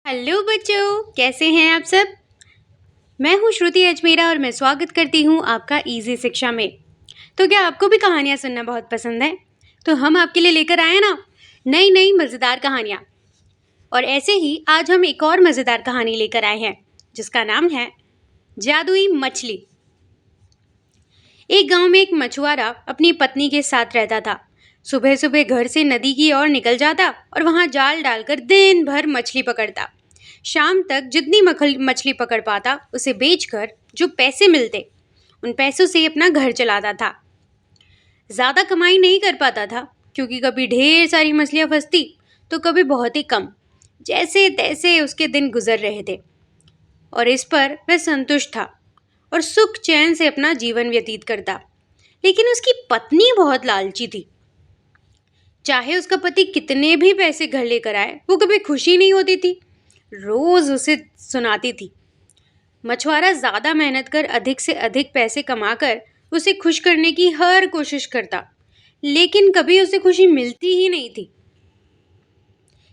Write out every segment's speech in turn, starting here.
Hello बच्चों, कैसे हैं आप सब। मैं हूँ श्रुति अजमेरा और मैं स्वागत करती हूँ आपका इजी शिक्षा में। तो क्या आपको भी कहानियाँ सुनना बहुत पसंद है? तो हम आपके लिए लेकर आए ना नई नई मज़ेदार कहानियाँ। और ऐसे ही आज हम एक और मज़ेदार कहानी लेकर आए हैं जिसका नाम है जादुई मछली। एक गांव में एक मछुआरा अपनी पत्नी के साथ रहता था। सुबह सुबह घर से नदी की ओर निकल जाता और वहां जाल डालकर दिन भर मछली पकड़ता। शाम तक जितनी मछली पकड़ पाता उसे बेचकर जो पैसे मिलते उन पैसों से अपना घर चलाता था। ज्यादा कमाई नहीं कर पाता था क्योंकि कभी ढेर सारी मछलियां फंसती तो कभी बहुत ही कम। जैसे तैसे उसके दिन गुजर रहे थे और इस पर वह संतुष्ट था और सुख चैन से अपना जीवन व्यतीत करता। लेकिन उसकी पत्नी बहुत लालची थी। चाहे उसका पति कितने भी पैसे घर लेकर आए वो कभी खुशी नहीं होती थी। रोज उसे सुनाती थी। मछुआरा ज्यादा मेहनत कर अधिक से अधिक पैसे कमाकर उसे खुश करने की हर कोशिश करता, लेकिन कभी उसे खुशी मिलती ही नहीं थी।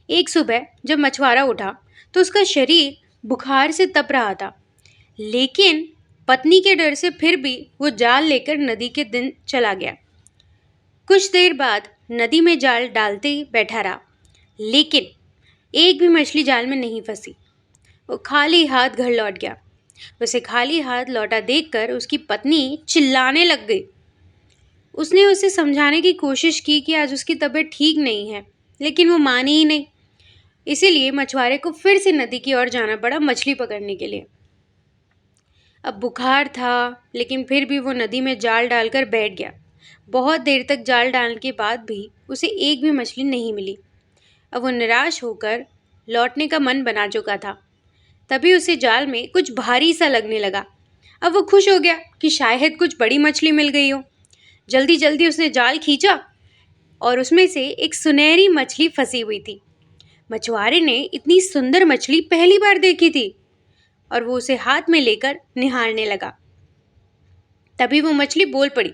एक सुबह जब मछुआरा उठा तो उसका शरीर बुखार से तप रहा था, लेकिन पत्नी के डर से फिर भी वो जाल लेकर नदी के दिन चला गया। कुछ देर बाद नदी में जाल डालते ही बैठा रहा, लेकिन एक भी मछली जाल में नहीं फंसी। वो खाली हाथ घर लौट गया। उसे खाली हाथ लौटा देखकर उसकी पत्नी चिल्लाने लग गई। उसने उसे समझाने की कोशिश की कि आज उसकी तबीयत ठीक नहीं है, लेकिन वो मानी ही नहीं। इसीलिए मछुआरे को फिर से नदी की ओर जाना पड़ा मछली पकड़ने के लिए। अब बुखार था, लेकिन फिर भी वो नदी में जाल डालकर बैठ गया। बहुत देर तक जाल डालने के बाद भी उसे एक भी मछली नहीं मिली। अब वो निराश होकर लौटने का मन बना चुका था। तभी उसे जाल में कुछ भारी सा लगने लगा। अब वो खुश हो गया कि शायद कुछ बड़ी मछली मिल गई हो। जल्दी जल्दी उसने जाल खींचा और उसमें से एक सुनहरी मछली फंसी हुई थी। मछुआरे ने इतनी सुंदर मछली पहली बार देखी थी और वो उसे हाथ में लेकर निहारने लगा। तभी वो मछली बोल पड़ी,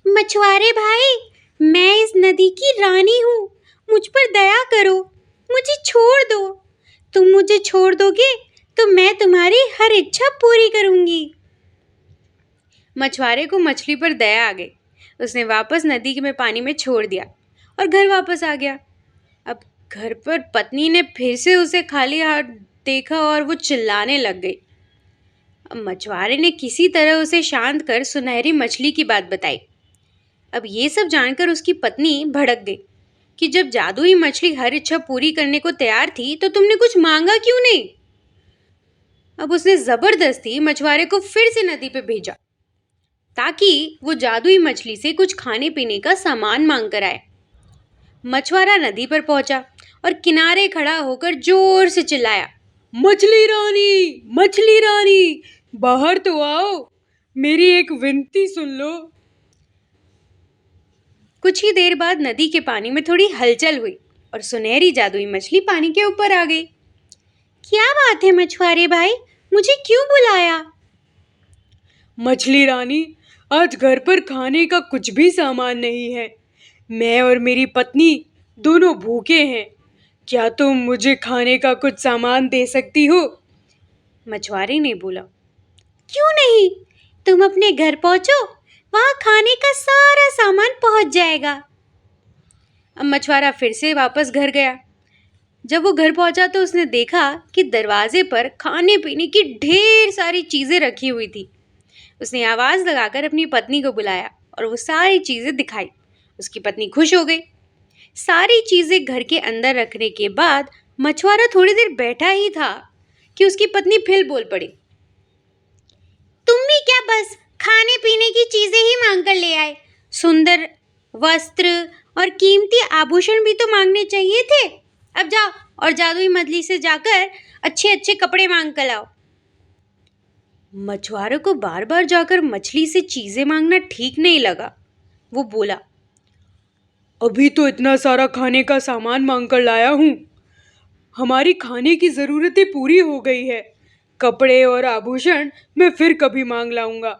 मछुआरे भाई, मैं इस नदी की रानी हूँ। मुझ पर दया करो, मुझे छोड़ दो। तुम मुझे छोड़ दोगे तो मैं तुम्हारी हर इच्छा पूरी करूंगी। मछुआरे को मछली पर दया आ गई। उसने वापस नदी में पानी में छोड़ दिया और घर वापस आ गया। अब घर पर पत्नी ने फिर से उसे खाली हाथ देखा और वो चिल्लाने लग गई। अब मछुआरे ने किसी तरह उसे शांत कर सुनहरी मछली की बात बताई। अब ये सब जानकर उसकी पत्नी भड़क गई कि जब जादुई मछली हर इच्छा पूरी करने को तैयार थी तो तुमने कुछ मांगा क्यों नहीं। अब उसने जबरदस्ती मछुआरे को फिर से नदी पे भेजा ताकि वो जादुई मछली से कुछ खाने पीने का सामान मांग कर आए। मछुआरा नदी पर पहुंचा और किनारे खड़ा होकर जोर से चिल्लाया, मछली रानी, बाहर तो आओ, मेरी एक विनती सुन लो। कुछ ही देर बाद नदी के पानी में थोड़ी हलचल हुई और सुनहरी जादुई मछली पानी के ऊपर आ गई। क्या बात है मछुआरे भाई, मुझे क्यों बुलाया? मछली रानी, आज घर पर खाने का कुछ भी सामान नहीं है। मैं और मेरी पत्नी दोनों भूखे हैं। क्या तुम मुझे खाने का कुछ सामान दे सकती हो? मछुआरे ने बोला, क्यों नहीं, तुम अपने घर पहुंचो, वहां खाने का सारा सामान पहुंच जाएगा। अब मछुआरा फिर से वापस घर गया। जब वो घर पहुंचा तो उसने देखा कि दरवाजे पर खाने पीने की ढेर सारी चीजें रखी हुई थी। उसने आवाज लगाकर अपनी पत्नी को बुलाया और वो सारी चीजें दिखाई। उसकी पत्नी खुश हो गई। सारी चीजें घर के अंदर रखने के बाद मछुआरा थोड़ी देर बैठा ही था कि उसकी पत्नी फिर बोल पड़ी, तुम भी क्या बस खाने पीने की चीजें ही मांग कर ले आए? सुंदर वस्त्र और कीमती आभूषण भी तो मांगने चाहिए थे। अब जाओ और जादुई मछली से जाकर अच्छे अच्छे कपड़े मांग कर लाओ। मछुआरे को बार बार जाकर मछली से चीजें मांगना ठीक नहीं लगा। वो बोला, अभी तो इतना सारा खाने का सामान मांग कर लाया हूँ। हमारी खाने की ज़रूरतें पूरी हो गई है। कपड़े और आभूषण मैं फिर कभी मांग लाऊंगा।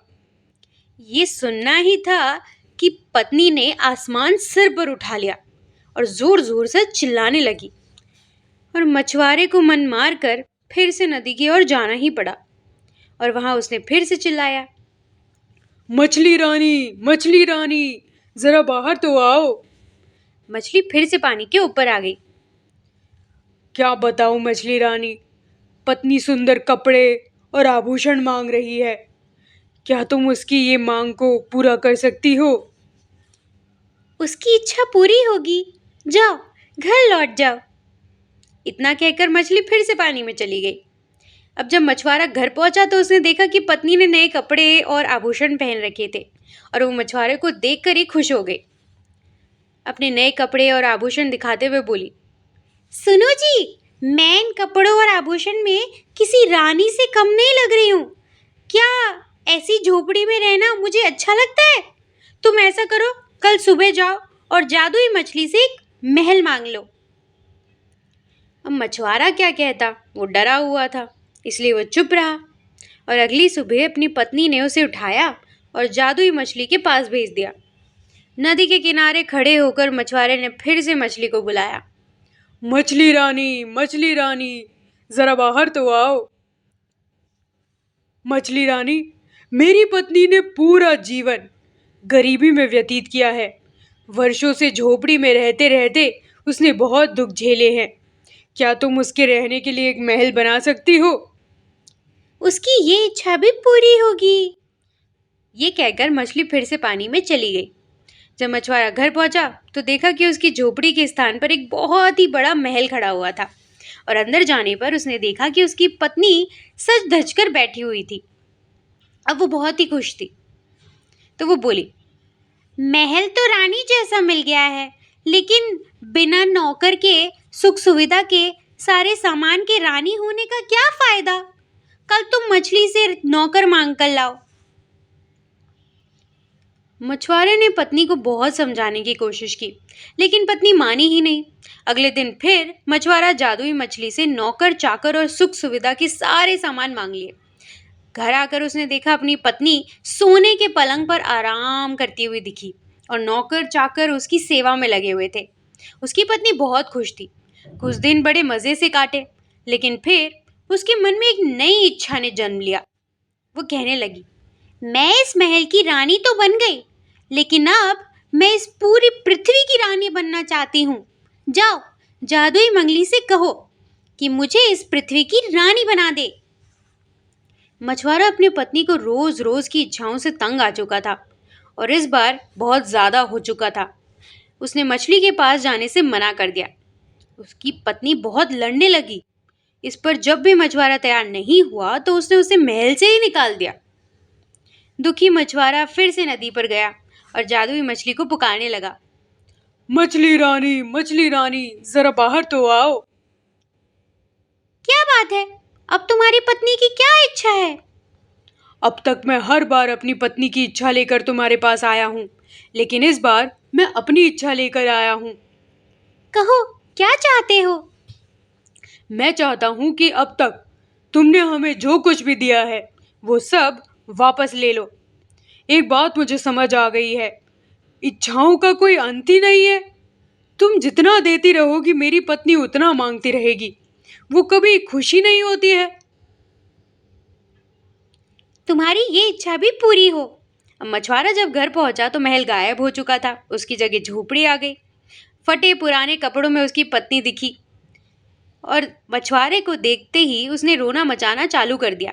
ये सुनना ही था कि पत्नी ने आसमान सिर पर उठा लिया और जोर जोर से चिल्लाने लगी, और मछुआरे को मन मार कर फिर से नदी की ओर जाना ही पड़ा। और वहां उसने फिर से चिल्लाया, मछली रानी, जरा बाहर तो आओ। मछली फिर से पानी के ऊपर आ गई। क्या बताऊं मछली रानी, पत्नी सुंदर कपड़े और आभूषण मांग रही है। क्या तुम उसकी ये मांग को पूरा कर सकती हो? उसकी इच्छा पूरी होगी, जाओ घर लौट जाओ। इतना कहकर मछली फिर से पानी में चली गई। अब जब मछुआरा घर पहुंचा तो उसने देखा कि पत्नी ने नए कपड़े और आभूषण पहन रखे थे और वो मछुआरे को देखकर ही खुश हो गई। अपने नए कपड़े और आभूषण दिखाते हुए बोली, सुनो जी, मैं इन कपड़ों और आभूषण में किसी रानी से कम नहीं लग रही हूँ। क्या ऐसी झोपड़ी में रहना मुझे अच्छा लगता है? तुम ऐसा करो, कल सुबह जाओ और जादुई मछली से एक महल मांग लो। अब मछुआरा क्या कहता, वो डरा हुआ था, इसलिए वो चुप रहा। और अगली सुबह अपनी पत्नी ने उसे उठाया और जादुई मछली के पास भेज दिया। नदी के किनारे खड़े होकर मछुआरे ने फिर से मछली को बुलाया, मछली रानी, जरा बाहर तो आओ। मछली रानी, मेरी पत्नी ने पूरा जीवन गरीबी में व्यतीत किया है। वर्षों से झोपड़ी में रहते रहते उसने बहुत दुख झेले हैं। क्या तुम उसके रहने के लिए एक महल बना सकती हो? उसकी ये इच्छा भी पूरी होगी। ये कहकर मछली फिर से पानी में चली गई। जब मछुआरा घर पहुंचा तो देखा कि उसकी झोपड़ी के स्थान पर एक बहुत ही बड़ा महल खड़ा हुआ था और अंदर जाने पर उसने देखा कि उसकी पत्नी सज धज कर बैठी हुई थी। अब वो बहुत ही खुश थी, तो वो बोली, महल तो रानी जैसा मिल गया है, लेकिन बिना नौकर के, सुख सुविधा के, सारे सामान के रानी होने का क्या फायदा? कल तुम मछली से नौकर मांग कर लाओ। मछुआरे ने पत्नी को बहुत समझाने की कोशिश की, लेकिन पत्नी मानी ही नहीं। अगले दिन फिर मछुआरा जादुई मछली से नौकर, चाकर और सुख सुविधा के सारे सामान मांग लिए। घर आकर उसने देखा अपनी पत्नी सोने के पलंग पर आराम करती हुई दिखी और नौकर चाकर उसकी सेवा में लगे हुए थे। उसकी पत्नी बहुत खुश थी। कुछ दिन बड़े मज़े से काटे, लेकिन फिर उसके मन में एक नई इच्छा ने जन्म लिया। वो कहने लगी, मैं इस महल की रानी तो बन गई, लेकिन अब मैं इस पूरी पृथ्वी की रानी बनना चाहती हूँ। जाओ जादुई मंगली से कहो कि मुझे इस पृथ्वी की रानी बना दे। मछुआरा अपनी पत्नी को रोज रोज की इच्छाओं से तंग आ चुका था और इस बार बहुत ज्यादा हो चुका था। उसने मछली के पास जाने से मना कर दिया। उसकी पत्नी बहुत लड़ने लगी। इस पर जब भी मछुआरा तैयार नहीं हुआ तो उसने उसे महल से ही निकाल दिया। दुखी मछुआरा फिर से नदी पर गया और जादुई मछली को पुकारने लगा, मछली रानी, जरा बाहर तो आओ। क्या बात है? अब तुम्हारी पत्नी की क्या इच्छा है? अब तक मैं हर बार अपनी पत्नी की इच्छा लेकर तुम्हारे पास आया हूँ, लेकिन इस बार मैं अपनी इच्छा लेकर आया हूँ। कहो, क्या चाहते हो? मैं चाहता हूँ कि अब तक तुमने हमें जो कुछ भी दिया है वो सब वापस ले लो। एक बात मुझे समझ आ गई है, इच्छाओं का कोई अंत ही नहीं है। तुम जितना देती रहोगी मेरी पत्नी उतना मांगती रहेगी, वो कभी खुशी नहीं होती है। तुम्हारी ये इच्छा भी पूरी हो। अब मछुआरा जब घर पहुंचा तो महल गायब हो चुका था। उसकी जगह झोपड़ी आ गई। फटे पुराने कपड़ों में उसकी पत्नी दिखी और मछुआरे को देखते ही उसने रोना मचाना चालू कर दिया,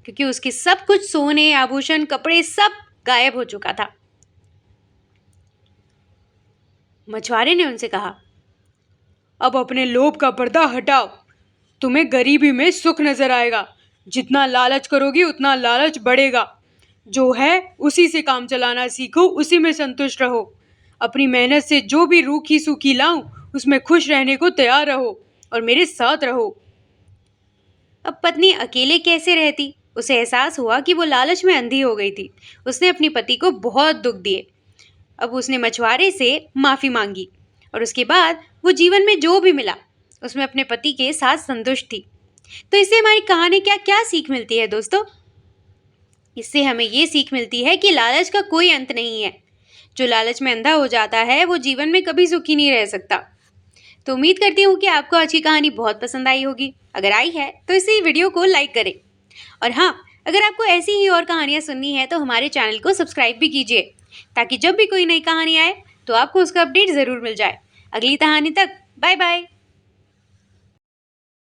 क्योंकि उसके सब कुछ सोने, आभूषण, कपड़े सब गायब हो चुका था। मछुआरे ने उनसे कहा, अब अपने लोभ का पर्दा हटाओ। तुम्हें गरीबी में सुख नजर आएगा। जितना लालच करोगी उतना लालच बढ़ेगा। जो है उसी से काम चलाना सीखो, उसी में संतुष्ट रहो। अपनी मेहनत से जो भी रूखी सूखी लाऊं उसमें खुश रहने को तैयार रहो और मेरे साथ रहो। अब पत्नी अकेले कैसे रहती? उसे एहसास हुआ कि वो लालच में अंधी हो गई थी। उसने अपनी पति को बहुत दुख दिए। अब उसने मछुआरे से माफ़ी मांगी और उसके बाद वो जीवन में जो भी मिला उसमें अपने पति के साथ संतुष्ट थी। तो इससे हमारी कहानी क्या क्या सीख मिलती है दोस्तों? इससे हमें ये सीख मिलती है कि लालच का कोई अंत नहीं है। जो लालच में अंधा हो जाता है वो जीवन में कभी सुखी नहीं रह सकता। तो उम्मीद करती हूँ कि आपको आज की कहानी बहुत पसंद आई होगी। अगर आई है तो इसी वीडियो को लाइक करें। और हाँ, अगर आपको ऐसी ही और कहानियाँ सुननी है तो हमारे चैनल को सब्सक्राइब भी कीजिए, ताकि जब भी कोई नई कहानी आए तो आपको उसका अपडेट ज़रूर मिल जाए। अगली कहानी तक बाय बाय।